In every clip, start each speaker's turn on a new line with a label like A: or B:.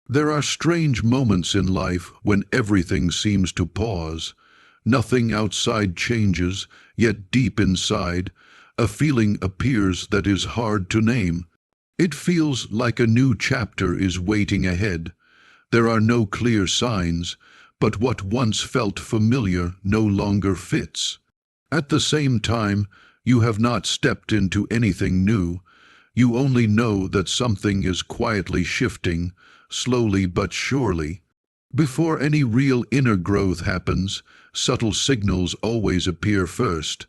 A: There are strange moments in life when everything seems to pause. Nothing outside changes, yet deep inside, a feeling appears that is hard to name. It feels like a new chapter is waiting ahead. There are no clear signs, but what once felt familiar no longer fits. At the same time, you have not stepped into anything new. You only know that something is quietly shifting, slowly but surely. Before any real inner growth happens, subtle signals always appear first.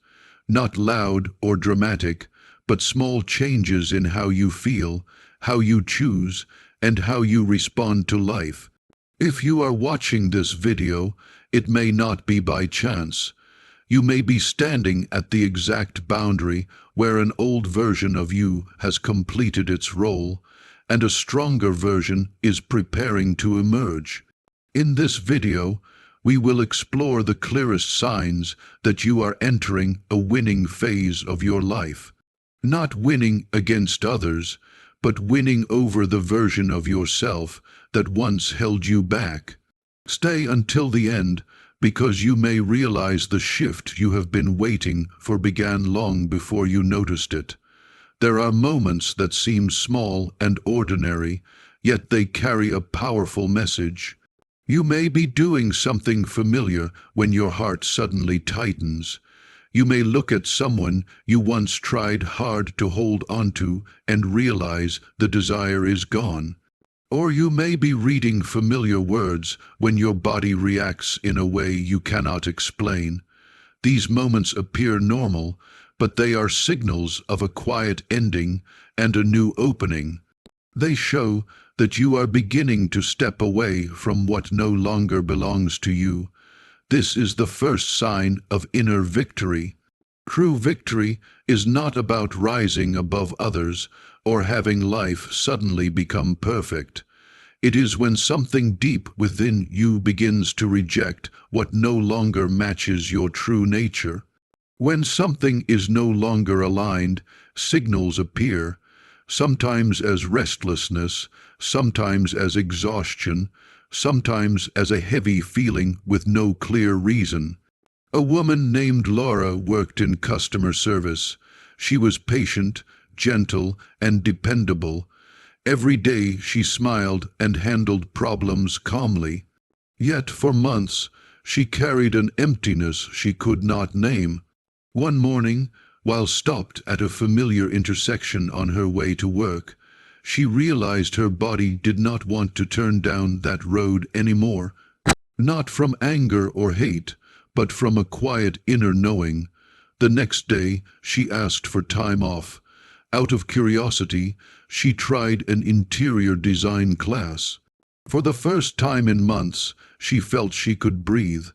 A: Not loud or dramatic, but small changes in how you feel, how you choose, and how you respond to life. If you are watching this video, it may not be by chance. You may be standing at the exact boundary where an old version of you has completed its role, and a stronger version is preparing to emerge. In this video, we will explore the clearest signs that you are entering a winning phase of your life. Not winning against others, but winning over the version of yourself that once held you back. Stay until the end, because you may realize the shift you have been waiting for began long before you noticed it. There are moments that seem small and ordinary, yet they carry a powerful message. You may be doing something familiar when your heart suddenly tightens. You may look at someone you once tried hard to hold onto and realize the desire is gone. Or you may be reading familiar words when your body reacts in a way you cannot explain. These moments appear normal, but they are signals of a quiet ending and a new opening. They show that you are beginning to step away from what no longer belongs to you. This is the first sign of inner victory. True victory is not about rising above others or having life suddenly become perfect. It is when something deep within you begins to reject what no longer matches your true nature. When something is no longer aligned, signals appear, sometimes as restlessness, sometimes as exhaustion, sometimes as a heavy feeling with no clear reason. A woman named Laura worked in customer service. She was patient, gentle, and dependable. Every day she smiled and handled problems calmly. Yet for months she carried an emptiness she could not name. One morning, while stopped at a familiar intersection on her way to work, she realized her body did not want to turn down that road anymore. Not from anger or hate, but from a quiet inner knowing. The next day, she asked for time off. Out of curiosity, she tried an interior design class. For the first time in months, she felt she could breathe.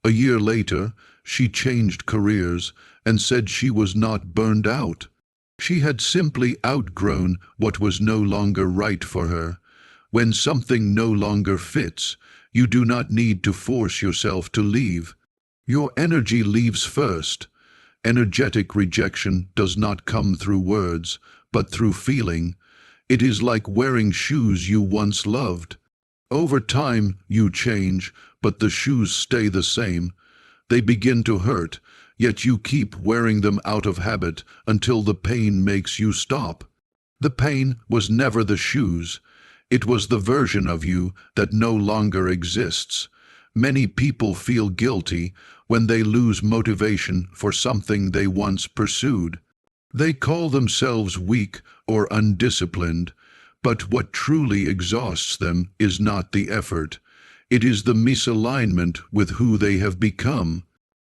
A: A year later, she changed careers and said she was not burned out. She had simply outgrown what was no longer right for her. When something no longer fits, you do not need to force yourself to leave. Your energy leaves first. Energetic rejection does not come through words, but through feeling. It is like wearing shoes you once loved. Over time, you change, but the shoes stay the same. They begin to hurt, yet you keep wearing them out of habit until the pain makes you stop. The pain was never the shoes. It was the version of you that no longer exists. Many people feel guilty when they lose motivation for something they once pursued. They call themselves weak or undisciplined, but what truly exhausts them is not the effort. It is the misalignment with who they have become.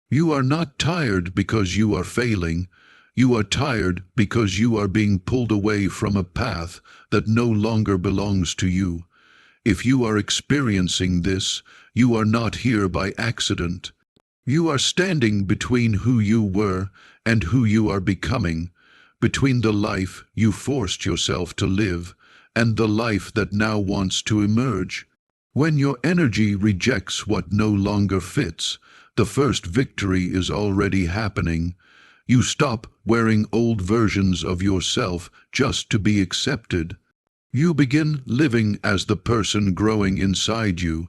A: You are not tired because you are failing. You are tired because you are being pulled away from a path that no longer belongs to you. If you are experiencing this, you are not here by accident. You are standing between who you were and who you are becoming, between the life you forced yourself to live and the life that now wants to emerge. When your energy rejects what no longer fits, the first victory is already happening. You stop wearing old versions of yourself just to be accepted. You begin living as the person growing inside you.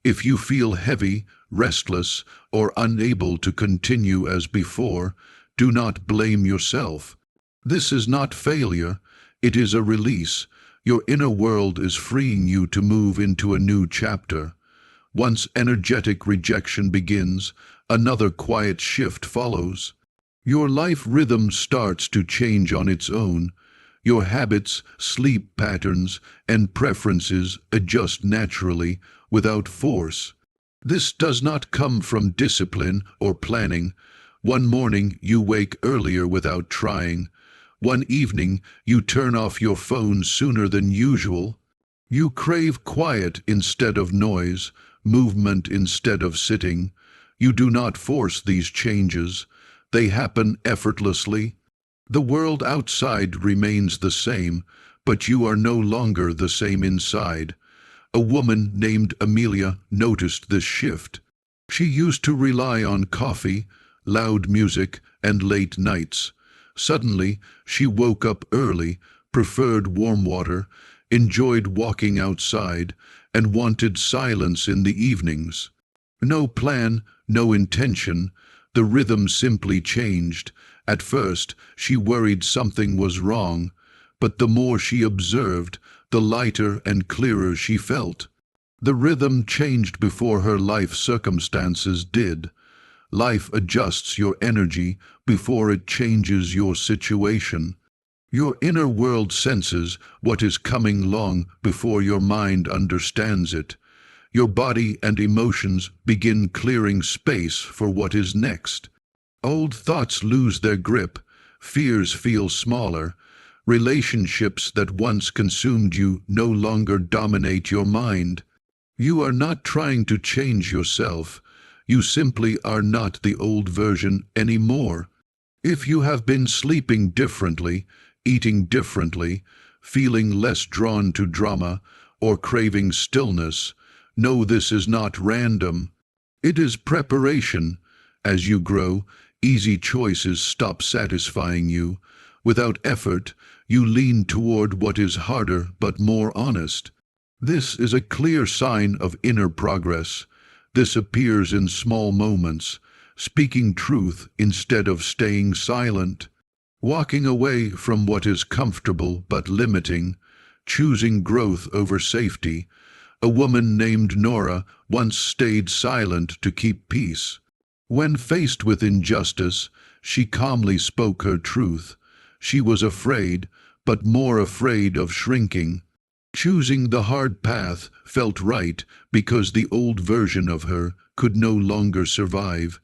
A: If you feel heavy, restless, or unable to continue as before, do not blame yourself. This is not failure, it is a release. Your inner world is freeing you to move into a new chapter. Once energetic rejection begins, another quiet shift follows. Your life rhythm starts to change on its own. Your habits, sleep patterns, and preferences adjust naturally, without force. This does not come from discipline or planning. One morning you wake earlier without trying. One evening you turn off your phone sooner than usual. You crave quiet instead of noise, movement instead of sitting. You do not force these changes. They happen effortlessly. The world outside remains the same, but you are no longer the same inside. A woman named Amelia noticed this shift. She used to rely on coffee, loud music, and late nights. Suddenly, she woke up early, preferred warm water, enjoyed walking outside, and wanted silence in the evenings. No plan, no intention. The rhythm simply changed. At first, she worried something was wrong, but the more she observed, the lighter and clearer she felt. The rhythm changed before her life circumstances did. Life adjusts your energy before it changes your situation. Your inner world senses what is coming long before your mind understands it. Your body and emotions begin clearing space for what is next. Old thoughts lose their grip, fears feel smaller, relationships that once consumed you no longer dominate your mind. You are not trying to change yourself, you simply are not the old version anymore. If you have been sleeping differently, eating differently, feeling less drawn to drama, or craving stillness, know this is not random. It is preparation. As you grow, easy choices stop satisfying you. Without effort, you lean toward what is harder but more honest. This is a clear sign of inner progress. This appears in small moments, speaking truth instead of staying silent, walking away from what is comfortable but limiting, choosing growth over safety. A woman named Nora once stayed silent to keep peace. When faced with injustice, she calmly spoke her truth. She was afraid, but more afraid of shrinking. Choosing the hard path felt right because the old version of her could no longer survive.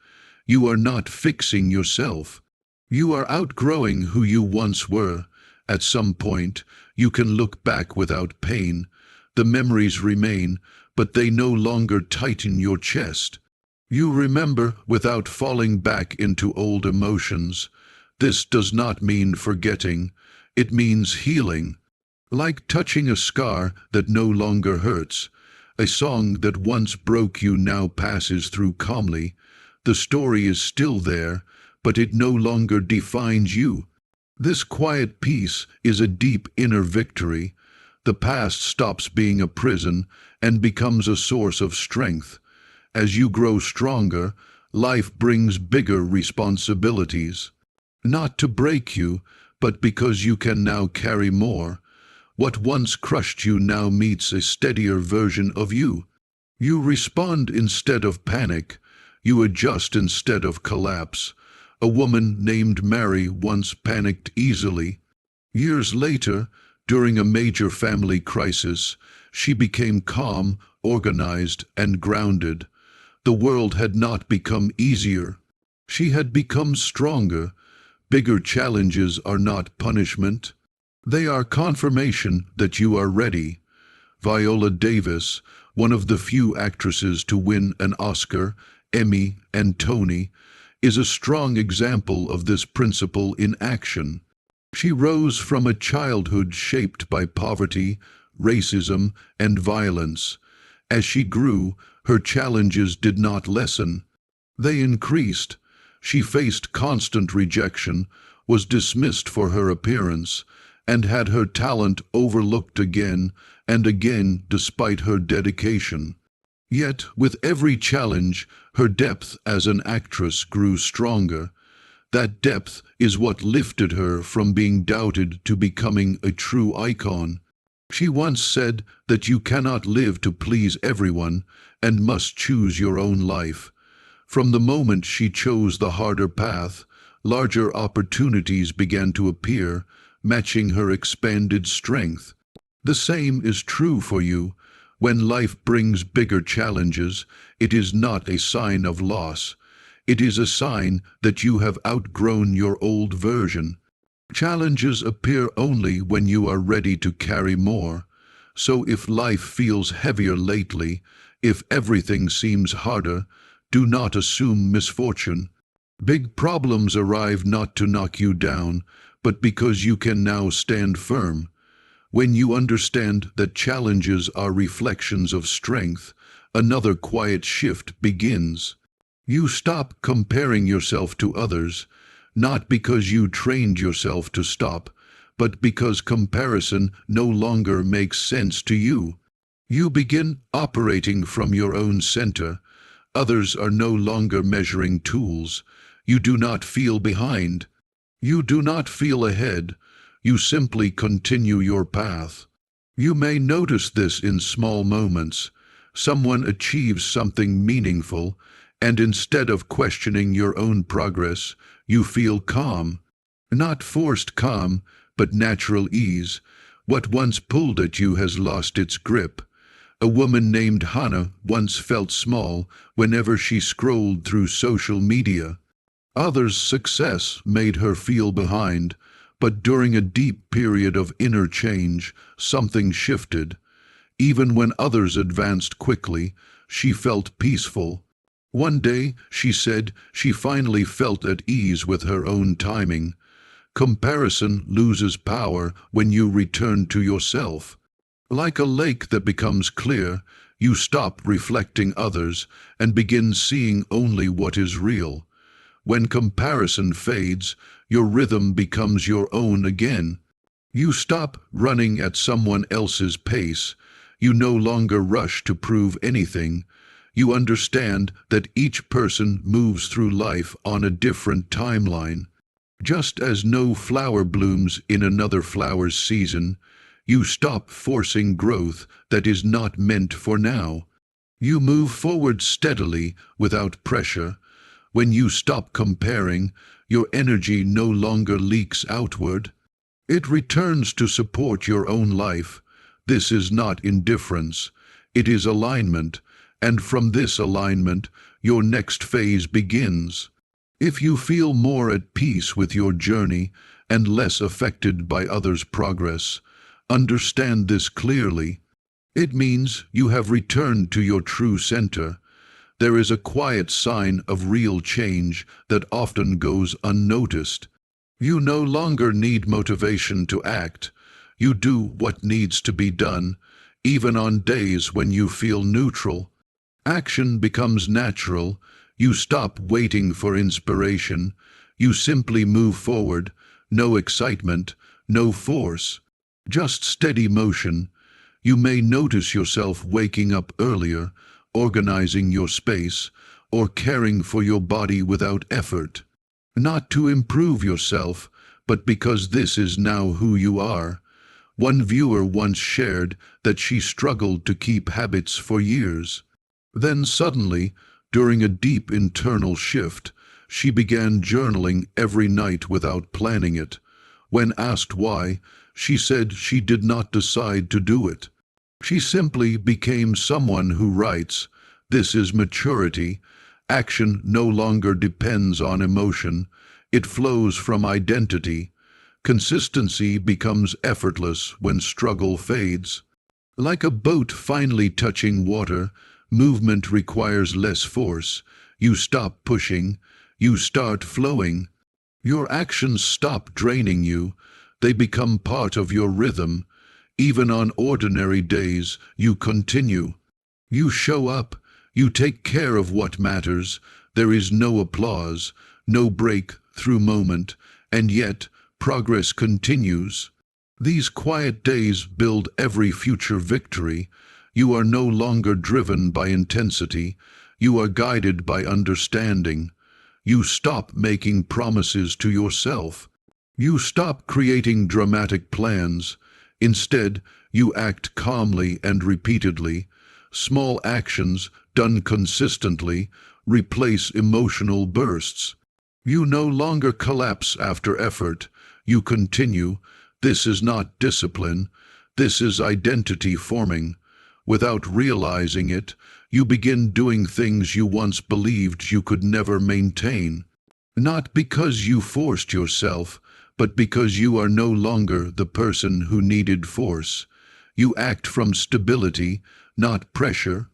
A: You are not fixing yourself. You are outgrowing who you once were. At some point, you can look back without pain. The memories remain, but they no longer tighten your chest. You remember without falling back into old emotions. This does not mean forgetting. It means healing. Like touching a scar that no longer hurts. A song that once broke you now passes through calmly. The story is still there, but it no longer defines you. This quiet peace is a deep inner victory. The past stops being a prison and becomes a source of strength. As you grow stronger, life brings bigger responsibilities. Not to break you, but because you can now carry more. What once crushed you now meets a steadier version of you. You respond instead of panic. You adjust instead of collapse. A woman named Mary once panicked easily. Years later, during a major family crisis, she became calm, organized, and grounded. The world had not become easier. She had become stronger. Bigger challenges are not punishment. They are confirmation that you are ready. Viola Davis, one of the few actresses to win an Oscar, Emmy, and Tony, is a strong example of this principle in action. She rose from a childhood shaped by poverty, racism, and violence. As she grew, her challenges did not lessen. They increased. She faced constant rejection, was dismissed for her appearance, and had her talent overlooked again and again despite her dedication. Yet, with every challenge, her depth as an actress grew stronger. That depth is what lifted her from being doubted to becoming a true icon. She once said that you cannot live to please everyone and must choose your own life. From the moment she chose the harder path, larger opportunities began to appear, matching her expanded strength. The same is true for you. When life brings bigger challenges, it is not a sign of loss. It is a sign that you have outgrown your old version. Challenges appear only when you are ready to carry more. So if life feels heavier lately, if everything seems harder, do not assume misfortune. Big problems arrive not to knock you down, but because you can now stand firm. When you understand that challenges are reflections of strength, another quiet shift begins. You stop comparing yourself to others, not because you trained yourself to stop, but because comparison no longer makes sense to you. You begin operating from your own center. Others are no longer measuring tools. You do not feel behind. You do not feel ahead. You simply continue your path. You may notice this in small moments. Someone achieves something meaningful, and instead of questioning your own progress, you feel calm. Not forced calm, but natural ease. What once pulled at you has lost its grip. A woman named Hannah once felt small whenever she scrolled through social media. Others' success made her feel behind, but during a deep period of inner change, something shifted. Even when others advanced quickly, she felt peaceful. One day, she said, she finally felt at ease with her own timing. Comparison loses power when you return to yourself. Like a lake that becomes clear, you stop reflecting others and begin seeing only what is real. When comparison fades, your rhythm becomes your own again. You stop running at someone else's pace. You no longer rush to prove anything. You understand that each person moves through life on a different timeline. Just as no flower blooms in another flower's season, you stop forcing growth that is not meant for now. You move forward steadily without pressure. When you stop comparing, your energy no longer leaks outward. It returns to support your own life. This is not indifference. It is alignment, and from this alignment, your next phase begins. If you feel more at peace with your journey and less affected by others' progress, understand this clearly. It means you have returned to your true center. There is a quiet sign of real change that often goes unnoticed. You no longer need motivation to act. You do what needs to be done, even on days when you feel neutral. Action becomes natural. You stop waiting for inspiration. You simply move forward. No excitement, no force, just steady motion. You may notice yourself waking up earlier, organizing your space, or caring for your body without effort. Not to improve yourself, but because this is now who you are. One viewer once shared that she struggled to keep habits for years. Then suddenly, during a deep internal shift, she began journaling every night without planning it. When asked why, she said she did not decide to do it. She simply became someone who writes. This is maturity. Action no longer depends on emotion. It flows from identity. Consistency becomes effortless when struggle fades. Like a boat finally touching water, movement requires less force. You stop pushing. You start flowing. Your actions stop draining you. They become part of your rhythm. Even on ordinary days, you continue. You show up. You take care of what matters. There is no applause, no breakthrough moment, and yet progress continues. These quiet days build every future victory. You are no longer driven by intensity. You are guided by understanding. You stop making promises to yourself. You stop creating dramatic plans. Instead, you act calmly and repeatedly. Small actions, done consistently, replace emotional bursts. You no longer collapse after effort. You continue. This is not discipline. This is identity forming. Without realizing it, you begin doing things you once believed you could never maintain. Not because you forced yourself, but because you are no longer the person who needed force. You act from stability, not pressure.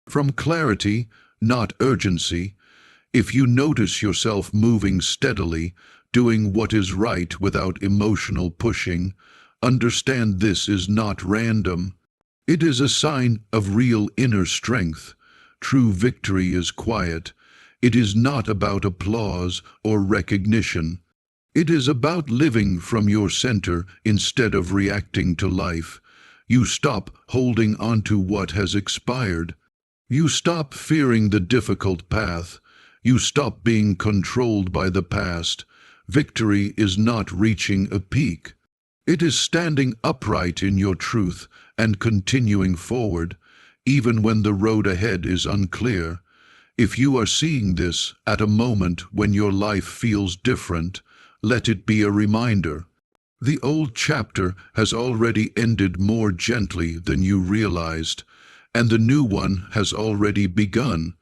A: From clarity, not urgency. If you notice yourself moving steadily, doing what is right without emotional pushing, understand this is not random. It is a sign of real inner strength. True victory is quiet. It is not about applause or recognition. It is about living from your center instead of reacting to life. You stop holding onto what has expired. You stop fearing the difficult path. You stop being controlled by the past. Victory is not reaching a peak. It is standing upright in your truth and continuing forward, even when the road ahead is unclear. If you are seeing this at a moment when your life feels different, let it be a reminder. The old chapter has already ended more gently than you realized, and the new one has already begun.